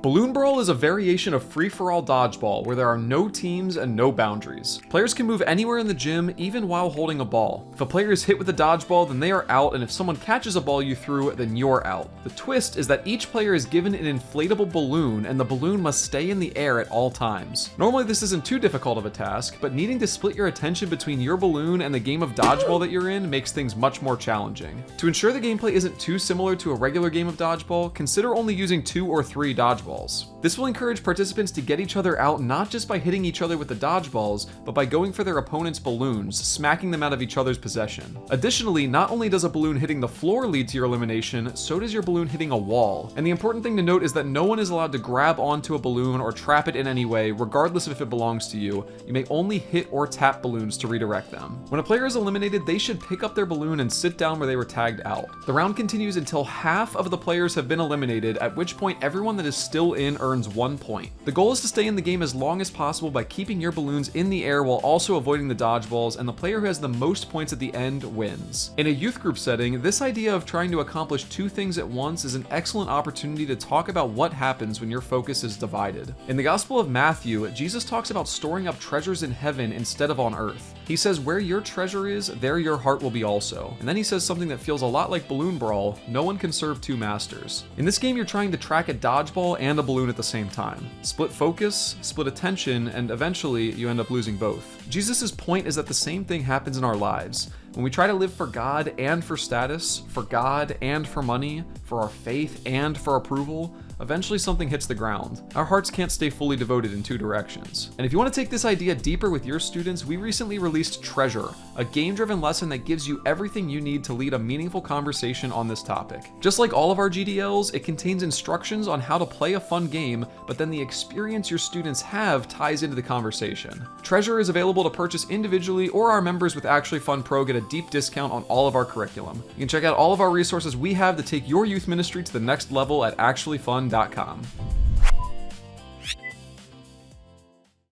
Balloon Brawl is a variation of free-for-all dodgeball where there are no teams and no boundaries. Players can move anywhere in the gym, even while holding a ball. If a player is hit with a dodgeball, then they are out, and if someone catches a ball you threw, then you're out. The twist is that each player is given an inflatable balloon, and the balloon must stay in the air at all times. Normally this isn't too difficult of a task, but needing to split your attention between your balloon and the game of dodgeball that you're in makes things much more challenging. To ensure the gameplay isn't too similar to a regular game of dodgeball, consider only using 2 or 3 dodgeballs. This will encourage participants to get each other out not just by hitting each other with the dodgeballs, but by going for their opponent's balloons, smacking them out of each other's possession. Additionally, not only does a balloon hitting the floor lead to your elimination, so does your balloon hitting a wall. And the important thing to note is that no one is allowed to grab onto a balloon or trap it in any way, regardless of if it belongs to you. You may only hit or tap balloons to redirect them. When a player is eliminated, they should pick up their balloon and sit down where they were tagged out. The round continues until half of the players have been eliminated, at which point everyone that is still in earns 1 point. The goal is to stay in the game as long as possible by keeping your balloons in the air while also avoiding the dodgeballs, and the player who has the most points at the end wins. In a youth group setting, this idea of trying to accomplish 2 things at once is an excellent opportunity to talk about what happens when your focus is divided. In the Gospel of Matthew, Jesus talks about storing up treasures in heaven instead of on earth. He says, "Where your treasure is, there your heart will be also." And then he says something that feels a lot like Balloon Brawl: no one can serve 2 masters. In this game, you're trying to track a dodgeball and a balloon at the same time. Split focus, split attention, and eventually you end up losing both. Jesus' point is that the same thing happens in our lives. When we try to live for God and for status, for God and for money, for our faith and for approval, eventually something hits the ground. Our hearts can't stay fully devoted in 2 directions. And if you want to take this idea deeper with your students, we recently released Treasure, a game-driven lesson that gives you everything you need to lead a meaningful conversation on this topic. Just like all of our GDLs, it contains instructions on how to play a fun game, but then the experience your students have ties into the conversation. Treasure is available to purchase individually, or our members with ActuallyFun Pro get a deep discount on all of our curriculum. You can check out all of our resources we have to take your youth ministry to the next level at ActuallyFun.com.